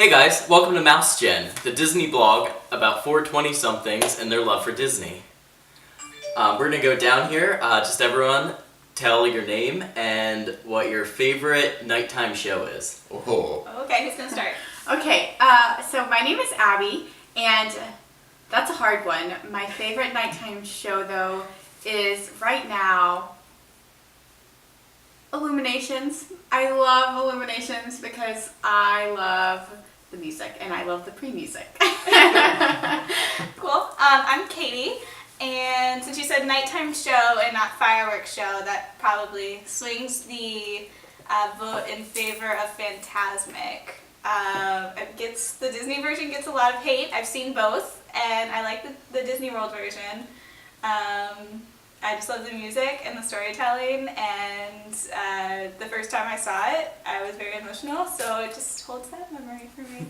Hey guys, welcome to MouseGen, the Disney blog about 420-somethings and their love for Disney. We're going to go down here, just everyone tell your name and what your favorite nighttime show is. Oh. Okay, who's going to start? Okay, so my name is Abby, and that's a hard one. My favorite nighttime show, though, is right now Illuminations. I love Illuminations because I love the music and I love the pre-music. Cool. I'm Katie, and since you said nighttime show and not fireworks show, that probably swings the vote in favor of Fantasmic. The Disney version gets a lot of hate. I've seen both, and I like the Disney World version. I just love the music and the storytelling, and the first time I saw it, I was very emotional, so it just holds that memory for me.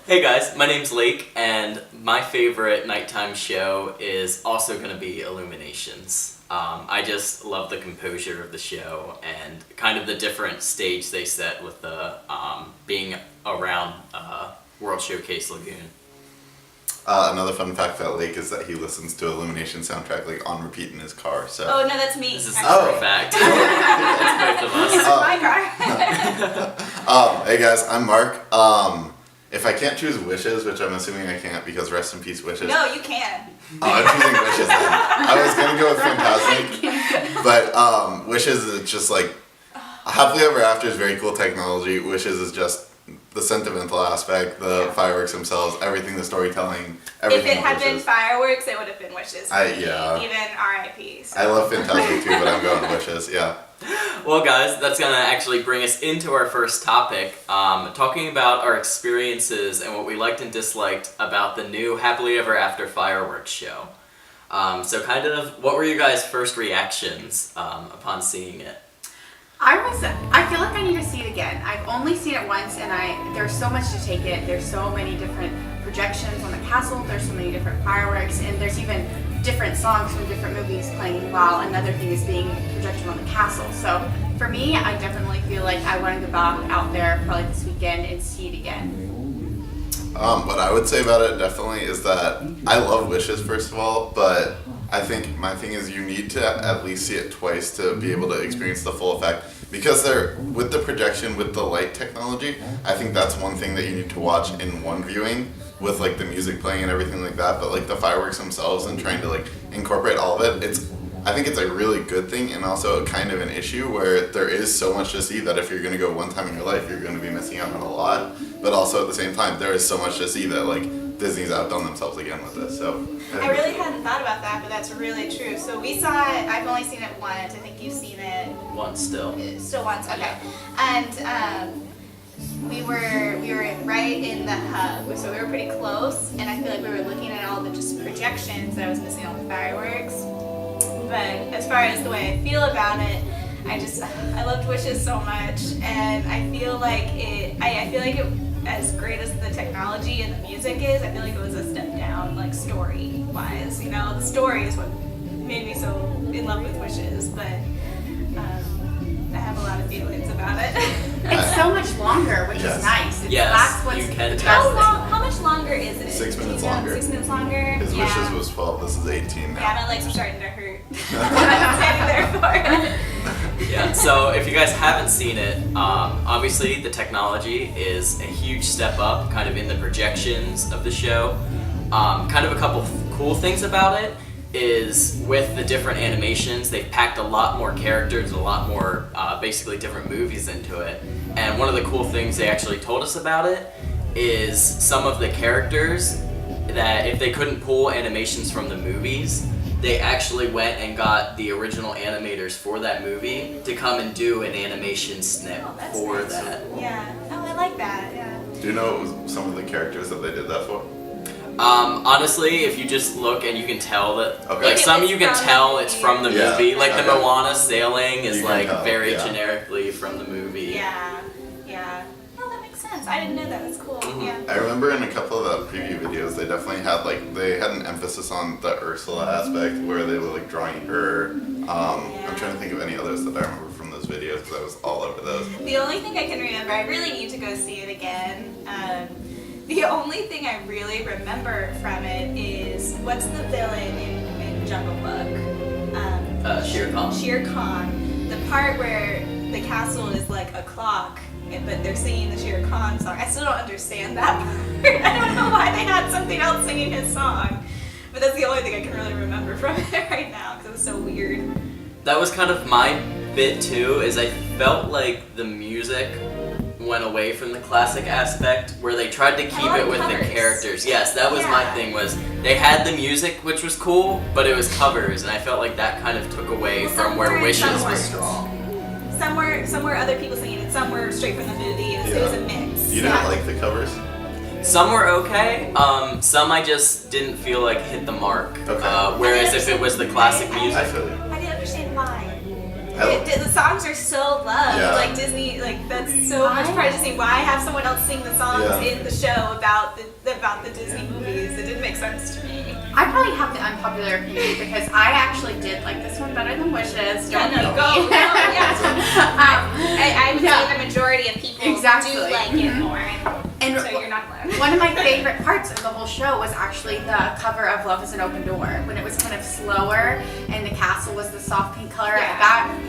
Hey guys, my name's Lake, and my favorite nighttime show is also going to be Illuminations. I just love the composure of the show and kind of the different stage they set with the being around World Showcase Lagoon. Another fun fact about Lake is that he listens to Illumination soundtrack like on repeat in his car. So. Oh no, that's me. This is actually. a fact. That's both of us. This is my car. Hey guys, I'm Mark. If I can't choose Wishes, which I'm assuming I can't because rest in peace Wishes. No, you can. I'm choosing Wishes then. I was gonna go with Fantasmic, but Wishes is just like Happily Ever After is very cool technology. Wishes is just the sentimental aspect, the fireworks themselves, everything, the storytelling, everything. If it had Wishes. been fireworks, it would have been Wishes. Yeah. Even R.I.P. So. I love Fantasmic too, but I'm going Wishes. Yeah. Well guys, that's going to actually bring us into our first topic, talking about our experiences and what we liked and disliked about the new Happily Ever After fireworks show. So kind of, what were your guys' first reactions upon seeing it? I feel like I need to see it again. I've only seen it once, and there's so much to take in. There's so many different projections on the castle, there's so many different fireworks, and there's even different songs from different movies playing while another thing is being projected on the castle. So for me, I definitely feel like I want to go back out there probably this weekend and see it again. What I would say about it definitely is that I love Wishes first of all, but I think my thing is you need to at least see it twice to be able to experience the full effect. Because with the projection, with the light technology, I think that's one thing that you need to watch in one viewing with like the music playing and everything like that. But like the fireworks themselves and trying to like incorporate all of it, I think it's a really good thing and also kind of an issue where there is so much to see that if you're going to go one time in your life, you're going to be missing out on a lot. But also at the same time, there is so much to see that like Disney's outdone themselves again with this. So I really hadn't thought about that, but that's really true. So we saw it, I've only seen it once, I think you've seen it. Once still. Still once, okay. And we were right in the hub, so we were pretty close, and I feel like we were looking at all the just projections that I was missing on the fireworks. But as far as the way I feel about it, I loved Wishes so much, and I feel like it as great as the technology and the music is, I feel like it was a step down, like story-wise. You know, the story is what made me so in love with Wishes, but I have a lot of feelings about it. It's so much longer, which is nice. Yes, you can tell. How much longer is it? 6 minutes longer. 6 minutes longer? His Wishes was 12, this is 18 now. Yeah, my legs are starting to hurt. I'm standing there for it. Yeah, so if you guys haven't seen it, obviously the technology is a huge step up kind of in the projections of the show. Kind of a couple cool things about it is with the different animations, they've packed a lot more characters, a lot more basically different movies into it. And one of the cool things they actually told us about it is some of the characters that if they couldn't pull animations from the movies, they actually went and got the original animators for that movie to come and do an animation snip for nice. that. Yeah. Oh, I like that. Yeah. Do you know some of the characters that they did that for? Honestly, if you just look and you can tell that, Okay. like some you can tell it's from the Yeah. movie. Like the Okay. Moana sailing is You can like tell, very yeah. generically from the movie. Yeah. Yeah. Oh, that makes sense. I didn't know that. That's cool. Mhm. Yeah. I remember in a couple of the preview videos, they definitely had they had an emphasis on the Ursula aspect where they were like drawing her. I'm trying to think of any others that I remember from those videos because I was all over those. The only thing I can remember, I really need to go see it again. The only thing I really remember from it is, what's the villain in Jungle Book? Shere Khan. Shere Khan. The part where the castle is like a clock, but they're singing the Shere Khan song. I still don't understand that part. I don't know why they had something else singing his song. But that's the only thing I can really remember from it right now, because it was so weird. That was kind of my bit too, is I felt like the music went away from the classic aspect, where they tried to keep it with covers. the characters. Yes, that was my thing, was they had the music, which was cool, but it was covers, and I felt like that kind of took away from where Wishes was strong. Some were other people singing it, some were straight from the movie. It was a mix. You didn't like the covers? Some were okay, some I just didn't feel like hit the mark. Okay. Whereas if it was the classic I music, feel you. I didn't understand why. I- The songs are so loved. Yeah. Like Disney, like that's so much pride to see. Why have someone else sing the songs in the show about the Disney movies? It didn't make sense to me. I probably have the unpopular opinion because I actually did like this one better than Wishes. Yeah, Don't no, beat go. me. No, yeah. I would say the majority of people Exactly. do like it more. And So you're not alone. one of my favorite parts of the whole show was actually the cover of Love is an Open Door, when it was kind of slower and the castle was the soft pink color. Yeah.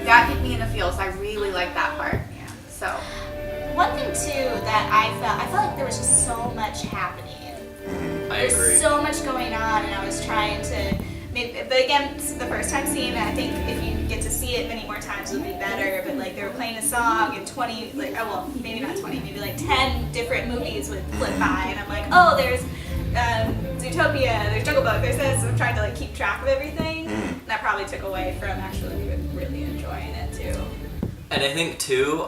That hit me in the feels. I really liked that part. Yeah. So One thing too that I felt like there was just so much happening. I agree. There's so much going on, and I was trying to. But again, the first time seeing it, I think if you get to see it many more times, it'll be better. But like they were playing a song, and 20, like maybe not 20, maybe like 10 different movies would flip by, and I'm like, oh, there's Zootopia, there's Jungle Book, there's this. I'm trying to like keep track of everything. And that probably took away from actually really enjoying it too. And I think too,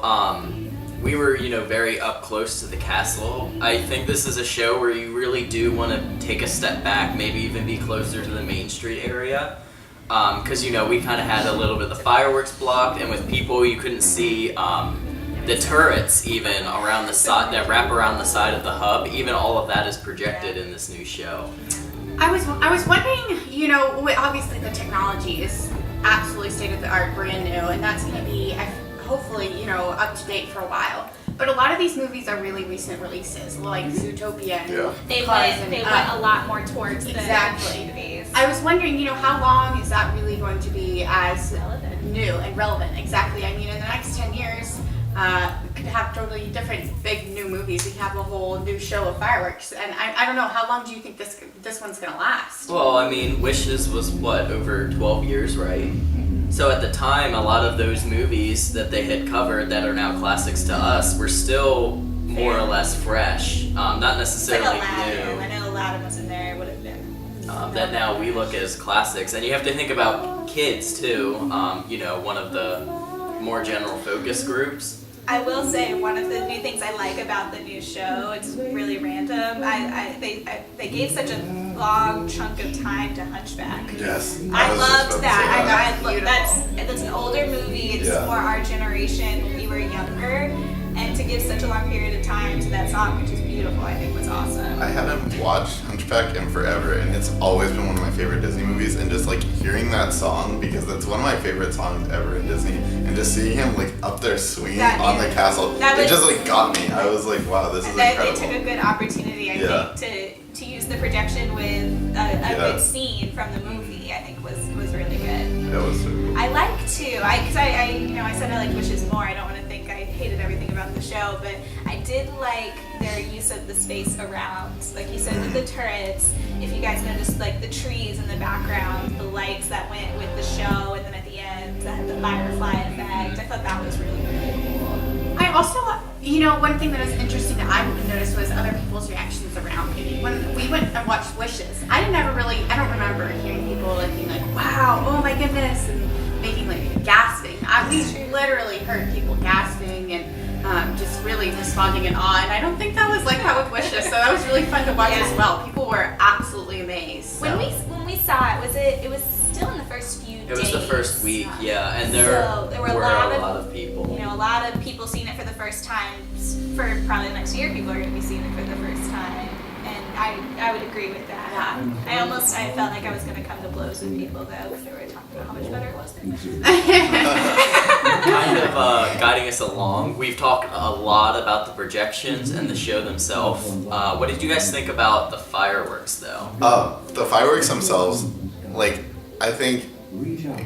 we were, very up close to the castle. I think this is a show where you really do want to take a step back, maybe even be closer to the Main Street area. Because, we kind of had a little bit of the fireworks blocked, and with people you couldn't see the turrets even around the side, that wrap around the side of the hub. Even all of that is projected in this new show. I was wondering, obviously the technology is absolutely state of the art, brand new, and that's going to be hopefully, up to date for a while. But a lot of these movies are really recent releases, like Zootopia and They Cars went and, a lot more towards Exactly. the movies. I was wondering, how long is that really going to be as Relevant. new and relevant? Exactly. I mean, in the next 10 years, we could have totally different big new movies. We could have a whole new show of fireworks. And I don't know, how long do you think this one's going to last? Well, I mean, Wishes was, over 12 years, right? So at the time, a lot of those movies that they had covered that are now classics to us were still more or less fresh. Not necessarily Like Aladdin. new. I know Aladdin was in there. It would have been. That now we look as classics. And you have to think about kids too, one of the more general focus groups. I will say one of the new things I like about the new show, it's really random. They gave such a long chunk of time to Hunchback. Yes. I was just loved about to that. say That's an older movie. It's more our generation when we were younger, and to give such a long period of time to that song, which is beautiful, I think was awesome. I haven't watched Hunchback in forever, and it's always been one of my favorite Disney movies. And just like hearing that song, because it's one of my favorite songs ever in Disney, and just seeing him like up there swinging on the castle, it just like got me. I was like, wow, this is They incredible. took a good opportunity, I think, to use the projection with a good scene from the movie. I think was really good. It was so cool. I like to, because I said I like Wishes more. I don't want to think I hated everything about the show, but I did like their use of the space around. Like you said with the turrets, if you guys noticed, like the trees in the background, the lights that went with the show, and then at the end, the firefly effect. I thought that was really, really cool. I also, one thing that was interesting that I noticed was other people's reactions around me. When we went and watched Wishes, I don't remember hearing people like being like, wow, oh my goodness, and making like gasping. We literally heard people gasping and just really responding in awe, and I don't think that was like that with Wishes, so that was really fun to watch as well. People were absolutely amazed. When we saw it was still in the first few days. It was the first week, and there were a lot of people. A lot of people seeing it for the first time. For probably the next year, people are going to be seeing it for the first time, and I would agree with that. Yeah. I felt like I was going to come to blows with people though, because they were talking about how much better it was than kind of guiding us along, we've talked a lot about the projections and the show themselves. What did you guys think about the fireworks, though? The fireworks themselves, like, I think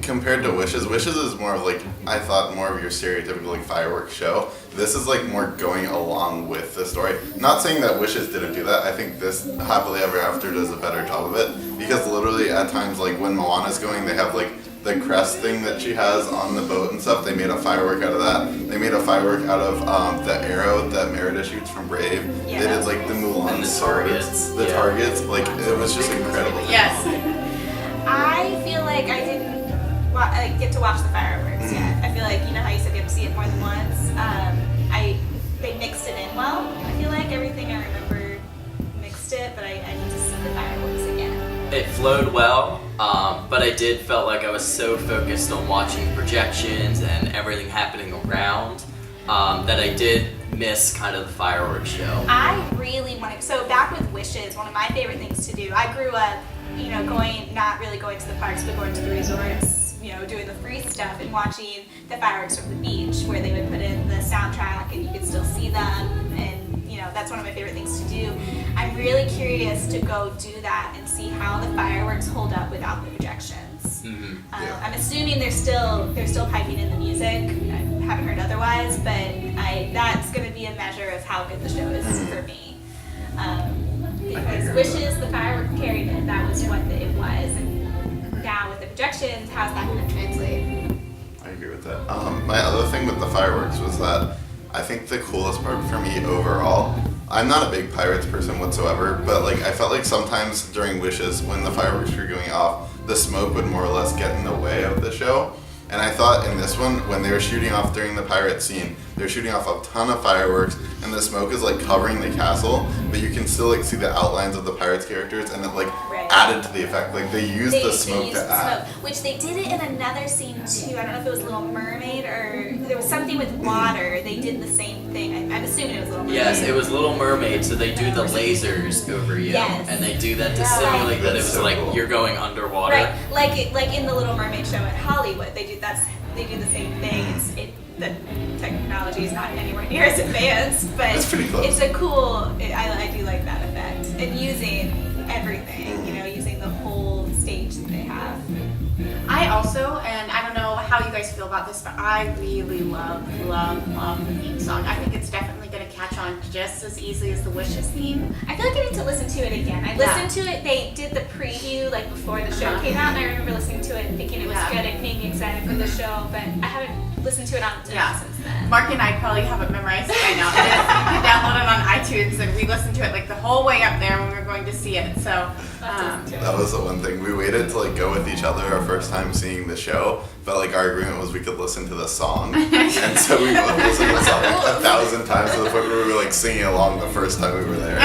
compared to Wishes is more of like, I thought more of your stereotypical like fireworks show. This is like more going along with the story. Not saying that Wishes didn't do that. I think this Happily Ever After does a better job of it, because literally at times, like when Moana's going, they have like the crest thing that she has on the boat and stuff. They made a firework out of that. They made a firework out of the arrow that Merida shoots from Brave. Yeah. They did like the Mulan And the swords, targets. the Yeah. targets. Like it was just incredible. Yes. I feel like I didn't get to watch the fireworks yet. I feel like, you know how you said you have to see it more than once? They mixed it in well. I feel like everything I remember mixed it, but I need to see the fireworks again. It flowed well, but I did felt like I was so focused on watching projections and everything happening around that I did miss kind of the fireworks show. I really wanted, so back with Wishes, one of my favorite things to do, I grew up, you know, not really going to the parks, but going to the resorts, you know, doing the free stuff and watching the fireworks from the beach, where they would put in the soundtrack and you could still see them, and you know, that's one of my favorite things to do. I'm really curious to go do that and see how the fireworks hold up without the projections. Mm-hmm. Yeah. I'm assuming they're still piping in the music. I haven't heard otherwise, but that's going to be a measure of how good the show is for me. Because Wishes, the firework carried it. That was what it was. And now with the projections, how's that going to translate? I agree with that. My other thing with the fireworks was that I think the coolest part for me overall, I'm not a big Pirates person whatsoever, but like I felt like sometimes during Wishes, when the fireworks were going off, the smoke would more or less get in the way of the show. And I thought in this one, when they were shooting off during the pirate scene, they were shooting off a ton of fireworks, and the smoke is like covering the castle, but you can still like see the outlines of the pirates characters, and it like added to the effect. Like they used the smoke to add. Which they did it in another scene too. I don't know if it was Little Mermaid or there was something with water. They did the same thing. I'm assuming it was Little Mermaid. Yes, it was Little Mermaid, so they do the lasers over you, Yes. and they do that to Yeah. simulate that it That's was so like cool. you're going underwater. Right, like in the Little Mermaid show at Hollywood, they do the same thing. The technology is not anywhere near as advanced, but It's pretty close. it's a cool. I do like that effect, and using everything, you know, using the whole stage that they have. I also, and I don't know how you guys feel about this, but I really love the theme song. I think it's definitely going to catch on just as easily as the Wishes theme. I feel like I need to listen to it again. I listened to it. They did the preview like before the show came out, and I remember listening to it and thinking it was good and being excited for the show. But I haven't listened to it on since then. Mark and I probably have it memorized by now. You can download it on iTunes, and we listened to it like the whole way up there when we were going to see it. So, That was the one thing. We waited to like go with each other our first time seeing the show, but like our agreement was we could listen to the song, and so we both listened to the song like 1,000 times to the point where we were like singing along the first time we were there.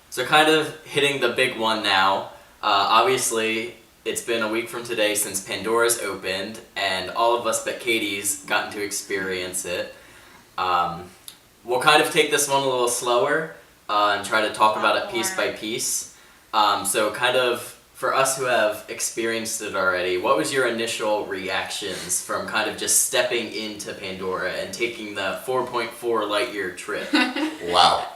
So kind of hitting the big one now. Obviously, it's been a week from today since Pandora's opened, and all of us but Katie's gotten to experience it. We'll kind of take this one a little slower and try to talk about it piece by piece. So kind of, for us who have experienced it already, what was your initial reactions from kind of just stepping into Pandora and taking the 4.4 light year trip? Wow.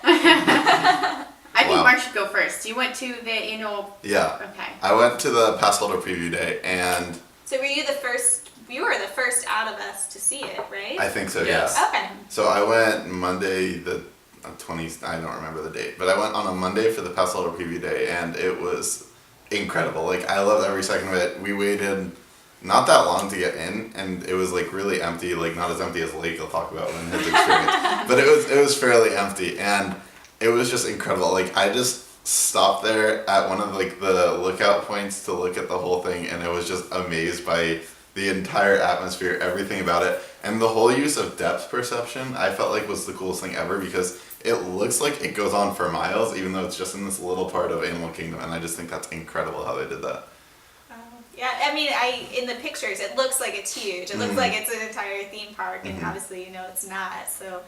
I think Wow. Mark should go first. You went to the annual. Yeah. Okay. I went to the pass holder preview day, and So were you the first? You were the first out of us to see it, right? I think so, Yes. yeah. Okay. So I went Monday the 20th, I don't remember the date, but I went on a Monday for the pass holder preview day, and it was incredible. Like, I loved every second of it. We waited not that long to get in, and it was like really empty, like not as empty as Lake will talk about in his experience, but it was fairly empty, and it was just incredible. Like, I just stopped there at one of like the lookout points to look at the whole thing, and I was just amazed by the entire atmosphere, everything about it, and the whole use of depth perception I felt like was the coolest thing ever, because it looks like it goes on for miles even though it's just in this little part of Animal Kingdom, and I just think that's incredible how they did that. Yeah, I mean, in the pictures, it looks like it's huge. It looks like it's an entire theme park, and obviously, you know, it's not. So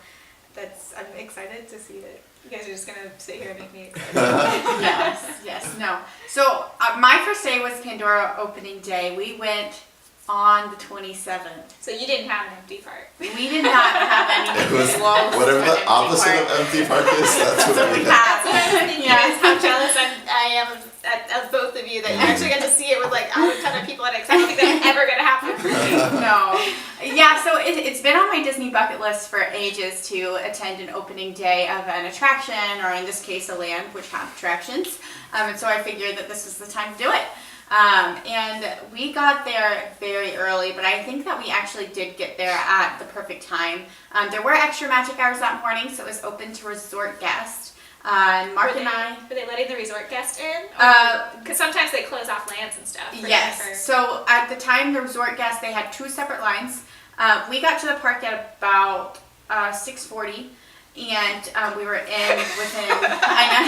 I'm excited to see it. You guys are just gonna sit here and make me excited. Yes, no. So my first day was Pandora opening day. We went on the 27th. So you didn't have an empty park. We did not have It anything was close whatever to an the empty opposite park. of empty park is. That's what we we had. have. That's what I was thinking Yeah. is how jealous I am of both of you that you actually got to see it with like a ton of people at it. 'Cause I don't think that's ever gonna happen. No. Yeah, so it's been on my Disney bucket list for ages to attend an opening day of an attraction, or in this case, a land which have attractions. And so I figured that this was the time to do it. And we got there very early, but I think that we actually did get there at the perfect time. There were extra magic hours that morning, so it was open to resort guests. Mark and I... Were they letting the resort guests in? Because sometimes they close off lands and stuff. Yes. So at the time, the resort guests, they had 2 separate lines. We got to the park at about 6:40, and we were in within. I know.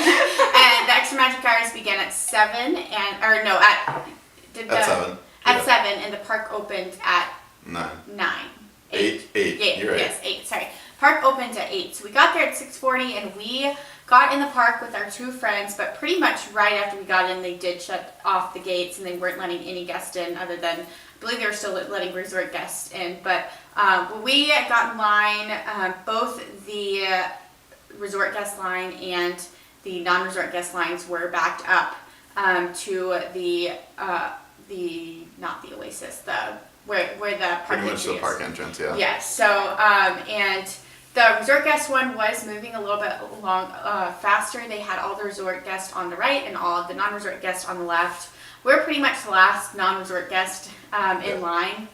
And the extra magic hours began at 7, At 7. At Yeah. 7, and the park opened at 9. 9. 8. You're right. Yes, 8. Sorry. Park opened at 8. So we got there at 6:40, and we got in the park with our 2 friends, but pretty much right after we got in, they did shut off the gates, and they weren't letting any guests in other than, I believe they were still letting resort guests in. But when we got in line, both the resort guest line and the non-resort guest lines were backed up to the not the Oasis, where the park Pretty much entry the is. park entrance, yeah. Yes. So and the resort guest one was moving a little bit along faster. They had all the resort guests on the right and all of the non-resort guests on the left. We're pretty much the last non-resort guest in line.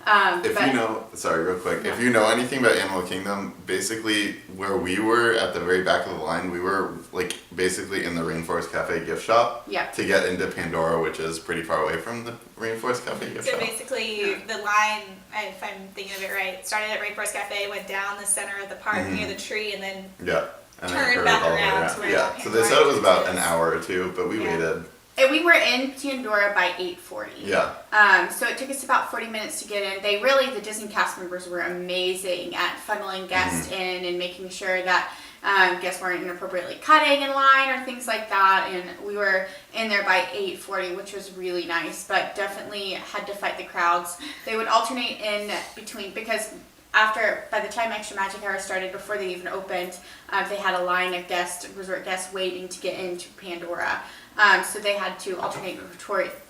If you know, sorry, real quick, if you know anything about Animal Kingdom, basically where we were at the very back of the line, we were like basically in the Rainforest Cafe gift shop to get into Pandora, which is pretty far away from the Rainforest Cafe gift So shop. basically, the line, if I'm thinking of it right, started at Rainforest Cafe, went down the center of the park near the tree, and then Yeah. And then Turned curved back all the way around to where Yeah. the So they said it was about an Pandora hour or 2, but we Yeah. waited. And we were in Pandora by 8:40. Yeah. So it took us about 40 minutes to get in. The Disney cast members were amazing at funneling guests in and making sure that guests weren't inappropriately cutting in line or things like that. And we were in there by 8:40, which was really nice, but definitely had to fight the crowds. They would alternate in between, because by the time Extra Magic Hour started, before they even opened, they had a line of resort guests waiting to get into Pandora. So they had to alternate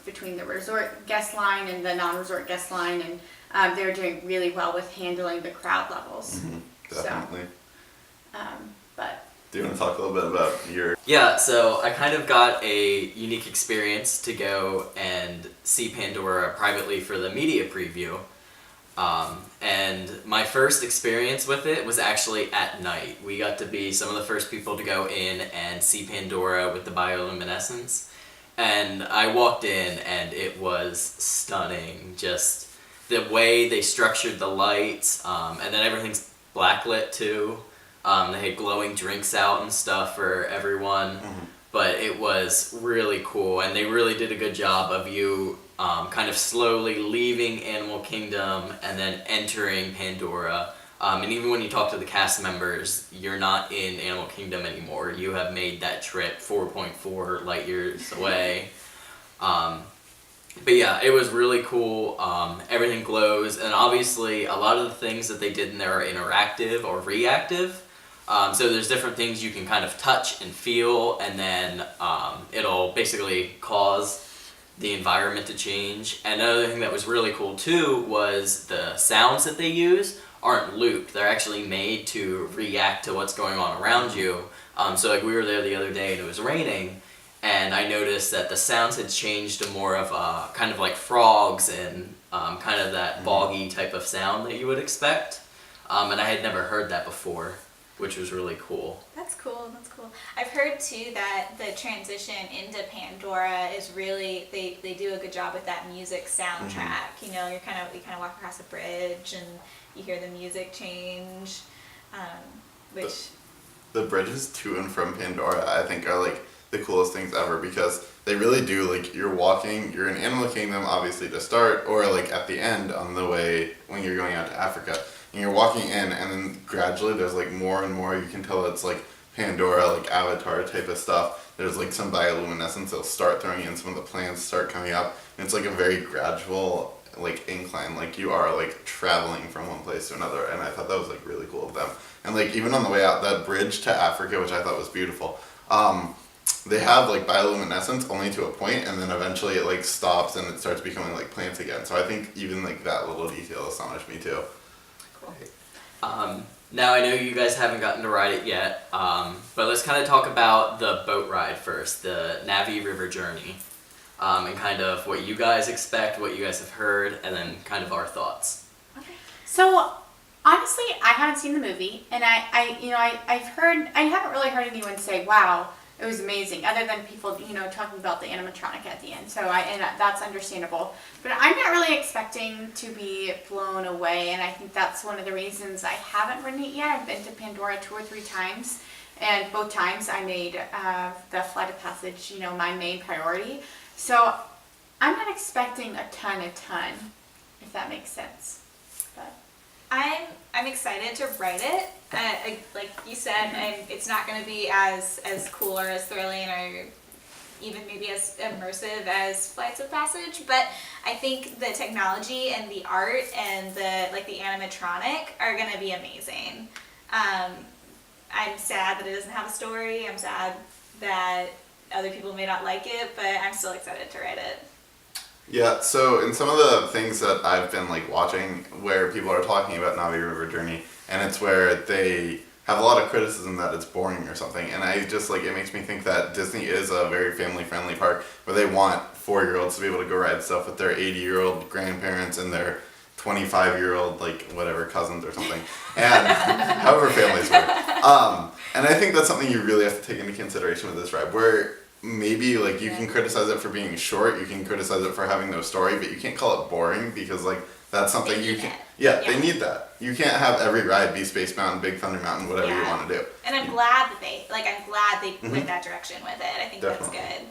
between the resort guest line and the non-resort guest line, and they were doing really well with handling the crowd levels. Definitely. But Do you want to talk a little bit about your... Yeah, so I kind of got a unique experience to go and see Pandora privately for the media preview. And my first experience with it was actually at night. We got to be some of the first people to go in and see Pandora with the bioluminescence. And I walked in and it was stunning. Just the way they structured the lights, and then everything's blacklit too. They had glowing drinks out and stuff for everyone. But it was really cool, and they really did a good job of you kind of slowly leaving Animal Kingdom and then entering Pandora. And even when you talk to the cast members, you're not in Animal Kingdom anymore. You have made that trip 4.4 light years away. But yeah, it was really cool. Everything glows, and obviously a lot of the things that they did in there are interactive or reactive. So there's different things you can kind of touch and feel, and then it'll basically cause the environment to change. And another thing that was really cool too was the sounds that they use aren't looped. They're actually made to react to what's going on around you. So like we were there the other day and it was raining, and I noticed that the sounds had changed to more of kind of like frogs and kind of that boggy type of sound that you would expect. And I had never heard that before, which was really cool. That's cool. That's cool. I've heard too that the transition into Pandora is really they do a good job with that music soundtrack. You know, you kind of walk across a bridge and you hear the music change, which The bridges to and from Pandora, I think, are like the coolest things ever, because they really do, like, you're in Animal Kingdom obviously to start, or like at the end on the way when you're going out to Africa. And you're walking in, and then gradually there's like more and more, you can tell it's like Pandora, like Avatar type of stuff. There's like some bioluminescence, they'll start throwing in, some of the plants start coming up, and it's like a very gradual like incline, like you are like traveling from one place to another, and I thought that was like really cool of them. And like even on the way out, that bridge to Africa, which I thought was beautiful, they have like bioluminescence only to a point, and then eventually it like stops and it starts becoming like plants again. So I think even like that little detail astonished me too. Cool. Now I know you guys haven't gotten to ride it yet, but let's kind of talk about the boat ride first, the Navi River Journey, and kind of what you guys expect, what you guys have heard, and then kind of our thoughts. Okay. So honestly, I haven't seen the movie, and I haven't really heard anyone say, "Wow, it was amazing," other than people, talking about the animatronic at the end. So that's understandable. But I'm not really expecting to be blown away, and I think that's one of the reasons I haven't ridden it yet. I've been to Pandora 2 or 3 times, and both times I made the Flight of Passage, my main priority. So I'm not expecting a ton, if that makes sense. But I'm excited to ride it. Like you said, it's not going to be as cool or as thrilling or even maybe as immersive as Flights of Passage, but I think the technology and the art and the animatronic are going to be amazing. I'm sad that it doesn't have a story. I'm sad that other people may not like it, but I'm still excited to ride it. Yeah, so in some of the things that I've been like watching where people are talking about Navi River Journey, and it's where they have a lot of criticism that it's boring or something, and I just like, it makes me think that Disney is a very family friendly park where they want 4-year-olds to be able to go ride stuff with their 80-year-old grandparents and their 25-year-old like whatever cousins or something, and however families work. And I think that's something you really have to take into consideration with this ride, where maybe like you can criticize it for being short, you can criticize it for having no story, but you can't call it boring because like that's something you can. Yeah, they need that. You can't have every ride be Space Mountain, Big Thunder Mountain, whatever you want to do. And I'm glad that they went that direction with it. I think Definitely. that's good.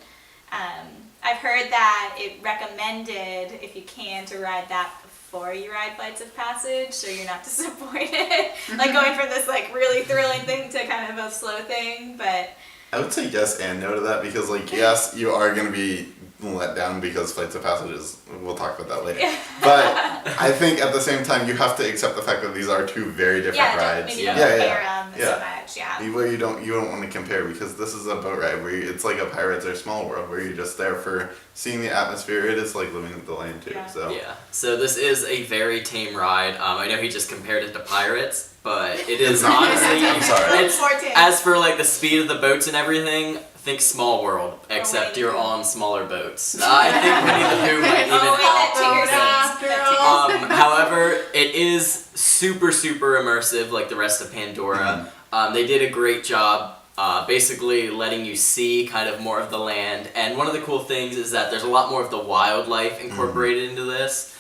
I've heard that it recommended, if you can, to ride that before you ride Flights of Passage, so you're not disappointed. Like going from this like really thrilling thing to kind of a slow thing, but. I would say yes and no to that because like yes, you are going to be let down because Flights of Passage is, we'll talk about that later. But I think at the same time you have to accept the fact that these are 2 very different rides. Maybe don't compare them so much, Where you don't want to compare because this is a boat ride where it's like a Pirates or Small World where you're just there for seeing the atmosphere. It is like living with the land too. Yeah. So this is a very tame ride. I know he just compared it to Pirates, but it is honestly. I'm sorry. It's, as for like the speed of the boats and everything, think Small World, except you're on smaller boats. I think Winnie the Pooh might even help. However, it is super immersive, like the rest of Pandora. They did a great job. Basically letting you see kind of more of the land, and one of the cool things is that there's a lot more of the wildlife incorporated into this.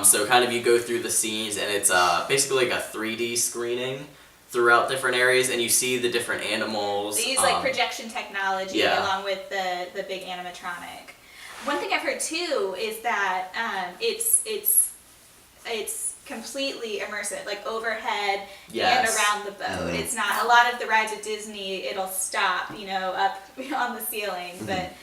So kind of you go through the scenes and it's basically like a 3D screening throughout different areas, and you see the different animals. They use like projection technology along with the big animatronic. One thing I've heard too is that it's completely immersive, like overhead and around the boat. It's not a lot of the rides at Disney. It'll stop, up on the ceiling, but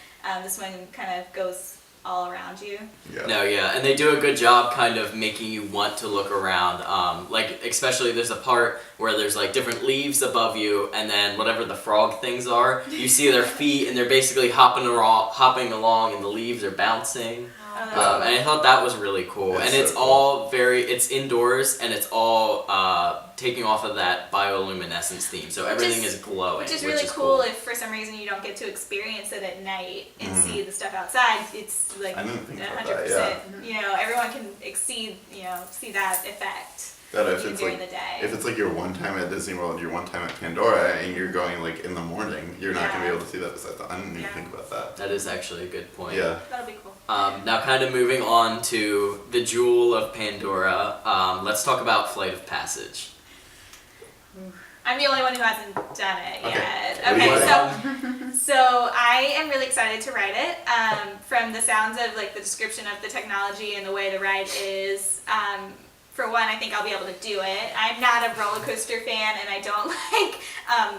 this one kind of goes all around you. And they do a good job kind of making you want to look around. Like especially there's a part where there's like different leaves above you, and then whatever the frog things are, you see their feet and they're basically hopping along, and the leaves are bouncing. And I thought that was really cool. And it's all it's indoors, and it's all taking off of that bioluminescence theme. So everything is glowing. Which is really cool if for some reason you don't get to experience it at night and see the stuff outside. It's like 100%. Everyone can see that effect. That if it's during like the day. if it's like your one time at Disney World, your one time at Pandora, and you're going like in the morning, you're not gonna be able to see that besides that. I didn't even think about that. That is actually a good point. Yeah. That'll be cool. Now kind of moving on to the jewel of Pandora, let's talk about Flight of Passage. I'm the only one who hasn't done it yet. Okay, So I am really excited to ride it. From the sounds of like the description of the technology and the way the ride is, for one, I think I'll be able to do it. I'm not a roller coaster fan, and I don't like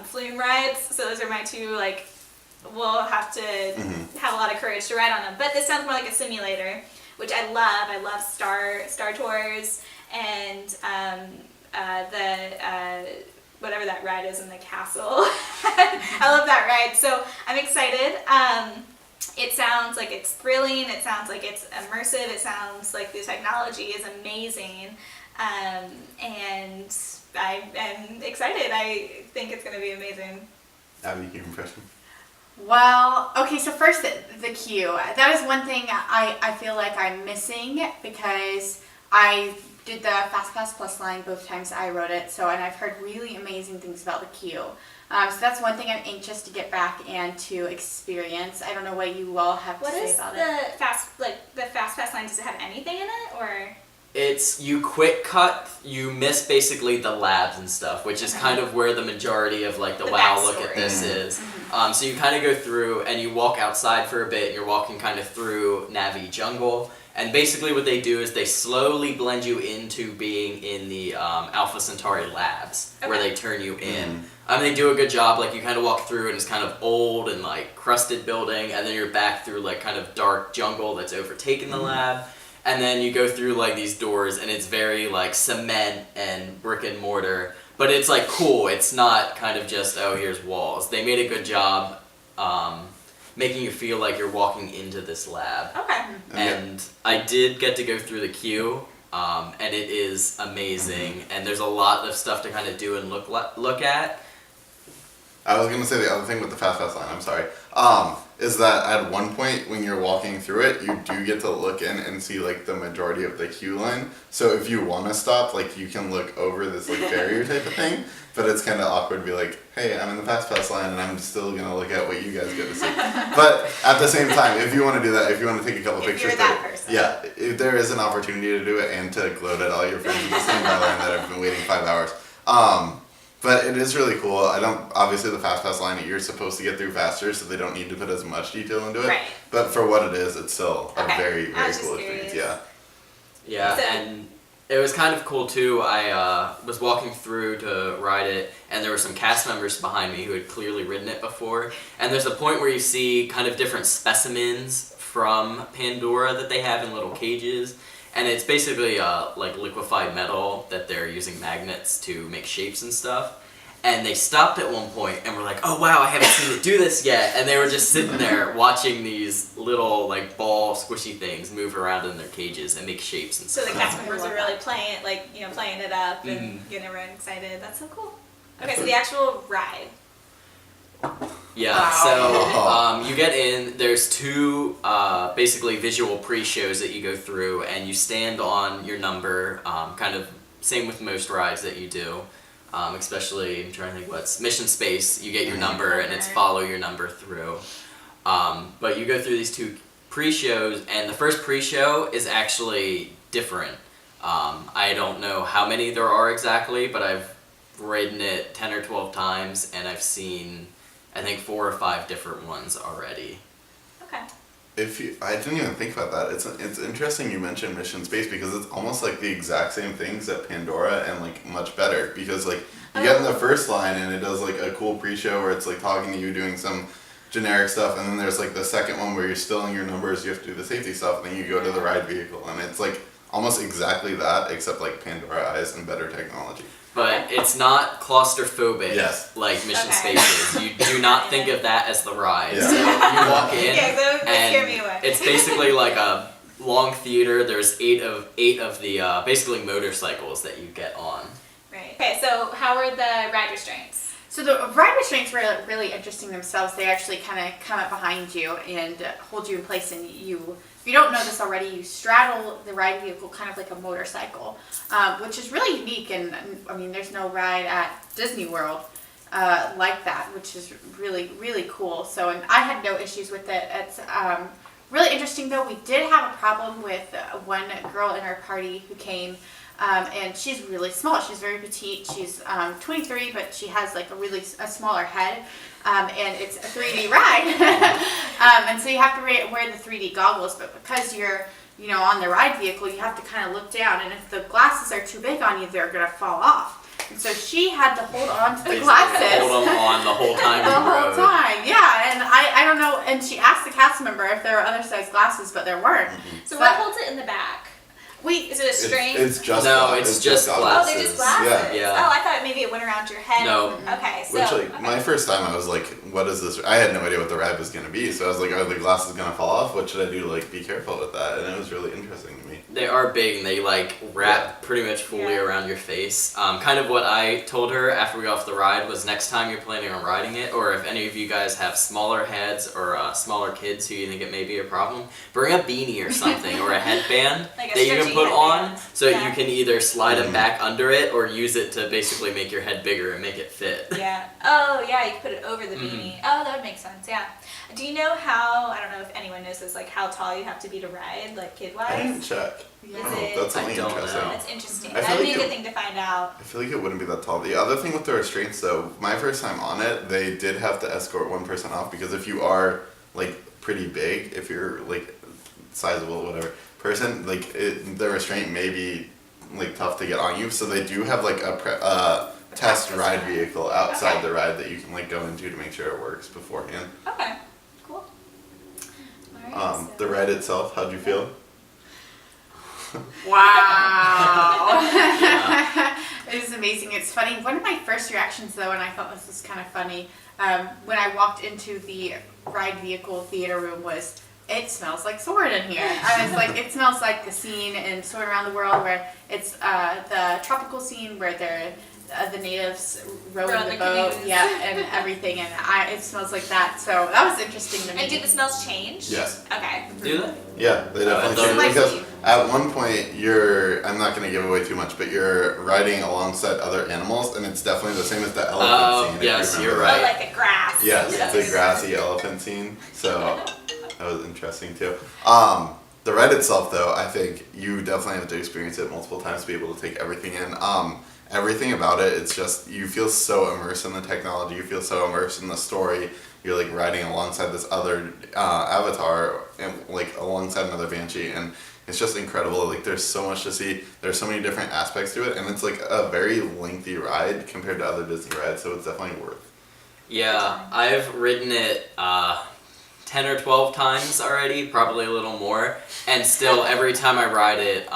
flume rides. So those are my 2 like. We'll have to have a lot of courage to ride on them. But this sounds more like a simulator. which I love. I love Star Tours and the whatever that ride is in the castle. I love that ride. So I'm excited. It sounds like it's thrilling. It sounds like it's immersive. It sounds like the technology is amazing. And I am excited. I think it's going to be amazing. Abby, your impression? Well, okay, so first the queue. That is one thing I feel like I'm missing because I did the FastPass Plus line both times I rode it, and I've heard really amazing things about the queue. So that's one thing I'm anxious to get back and to experience. I don't know what you all have to say about it. What is the FastPass line? Does it have anything in it, or? It's you quick cut, you miss basically the labs and stuff, which is kind of where the majority of like the wow, look at this is. So you kind of go through and you walk outside for a bit, and you're walking kind of through Navi Jungle. And basically what they do is they slowly blend you into being in the Alpha Centauri labs, where they turn you in. They do a good job. Like you kind of walk through and it's kind of old and like crusted building, and then you're back through like kind of dark jungle that's overtaken the lab. And then you go through like these doors, and it's very like cement and brick and mortar, but it's like cool. It's not kind of just, oh, here's walls. They made a good job making you feel like you're walking into this lab. Okay. And I did get to go through the queue, and it is amazing. And there's a lot of stuff to kind of do and look at. I was gonna say the other thing with the FastPass line, I'm sorry, is that at one point when you're walking through it, you do get to look in and see like the majority of the queue line. So if you want to stop, like you can look over this like barrier type of thing, but it's kind of awkward to be like, hey, I'm in the FastPass line and I'm still gonna look at what you guys get to see. But at the same time, if you want to do that, if you want to take a couple If pictures, you're that person. yeah, if there is an opportunity to do it and to gloat at all your friends in the same line that have been waiting 5 hours. But it is really cool. Obviously the FastPass line, you're supposed to get through faster, so they don't need to put as much detail into it. Right. But for what it is, it's still a very, I very was cool just experience. curious. Yeah. Yeah, and it was kind of cool too. I was walking through to ride it, and there were some cast members behind me who had clearly ridden it before. And there's a point where you see kind of different specimens from Pandora that they have in little cages. And it's basically like liquefied metal that they're using magnets to make shapes and stuff. And they stopped at one point and were like, oh wow, I haven't seen it do this yet. And they were just sitting there watching these little like ball squishy things move around in their cages and make shapes and So stuff. the cast members are really playing it up and getting everyone excited. That's so cool. Okay, so the actual ride. Yeah, Wow. so you get in, there's two basically visual pre-shows that you go through, and you stand on your number, kind of same with most rides that you do, especially, I'm trying to think what's, Mission Space, you get your number and it's follow your number through. But you go through these two pre-shows, and the first pre-show is actually different. I don't know how many there are exactly, but I've ridden it 10 or 12 times, and I've seen, I think, 4 or 5 different ones already. Okay. I didn't even think about that. It's interesting you mentioned Mission Space because it's almost like the exact same things at Pandora and like much better because like you get in the first line and it does like a cool pre-show where it's like talking to you doing some generic stuff, and then there's like the second one where you're still in your numbers, you have to do the safety stuff, and then you go to the ride vehicle, and it's like almost exactly that except like Pandora eyes and better technology. But it's not claustrophobic like Mission Okay. Space is. You do not think of that as the ride. Yeah. So you walk in, Yeah, that would scare me and away. it's basically like a long theater. There's eight of the basically motorcycles that you get on. Right. Okay, so how are the ride restraints? So the ride restraints were really interesting themselves. They actually kind of come up behind you and hold you in place, and you, if you don't know this already, you straddle the ride vehicle kind of like a motorcycle, which is really unique. And I mean, there's no ride at Disney World like that, which is really, really cool. So, and I had no issues with it. It's really interesting though. We did have a problem with one girl in our party who came. And she's really small. She's very petite. She's 23, but she has like a smaller head. And it's a 3D ride. And so you have to wear the 3D goggles. But because you're, on the ride vehicle, you have to kind of look down. And if the glasses are too big on you, they're going to fall off. And so she had to hold on to the Basically, glasses. hold them on the whole time The you whole rode. time, yeah, and I don't know, and she asked the cast member if there were other size glasses, but there weren't. So what holds it in the back? Wait, Is it a string? It's just No, it's just Oh, glasses. they're just glasses. Yeah. Oh, I thought maybe it went around your head. No. Okay, so. Which, like, okay. my first time, I was like, what is this? I had no idea what the ride was going to be. So I was like, are the glasses going to fall off? What should I do to, like, be careful with that? And it was really interesting to me. They are big and they like wrap pretty much fully Yeah. around your face. Kind of what I told her after we got off the ride was next time you're planning on riding it, or if any of you guys have smaller heads or smaller kids who you think it may be a problem, bring a beanie or something or a headband Like a that you can stretchy put on headband. so Yeah. you can either slide them back under it or use it to basically make your head bigger and make it fit. Yeah. Oh, yeah, you can put it over the Mm-hmm. beanie. Oh, that would make sense, yeah. Do you know how, I don't know if anyone knows this, like how tall you have to be to ride, like I didn't kid-wise? check. Is Oh, it- that's I only don't interesting. know. That's interesting. I feel That'd be like a good it- thing to find out. I feel like it wouldn't be that tall. The other thing with the restraints, though, my first time on it, they did have to escort one person off because if you are like pretty big, if you're like sizable, whatever person, like the restraint may be like tough to get on you. So they do have like a test ride vehicle outside Okay. the ride that you can like go into to make sure it works beforehand. Okay, cool. All right, The ride itself, how'd you feel? wow. It was amazing. It's funny. One of my first reactions, though, and I thought this was kind of funny, when I walked into the ride vehicle theater room was, it smells like Soarin' in here. I was like, it smells like the scene in Soarin' Around the World where it's the tropical scene where they're the natives rowing Rowing the the boat, canoes. yeah, and everything, and it smells like that. So that was interesting to me. And do the smells change? Yes. Okay. Do they? Yeah, they definitely thought should it was- because at one point I'm not going to give away too much, but you're riding alongside other animals, and it's definitely the same as the elephant Oh, scene. if yes, you you're remember. right. Oh, like the grass. Yes, That's it's a what grassy elephant scene, so that was interesting too. The ride itself, though, I think you definitely have to experience it multiple times to be able to take everything in. Everything about it, it's just, you feel so immersed in the technology, you feel so immersed in the story. You're like riding alongside this other avatar and like alongside another banshee, and it's just incredible. Like there's so much to see. There's so many different aspects to it, and it's like a very lengthy ride compared to other Disney rides, so it's definitely worth. Yeah, I've ridden it 10 or 12 times already, probably a little more, and still every time I ride it,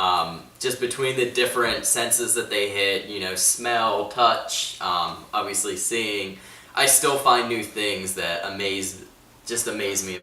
just between the different senses that they hit, you know, smell, touch, obviously seeing, I still find new things that amaze me.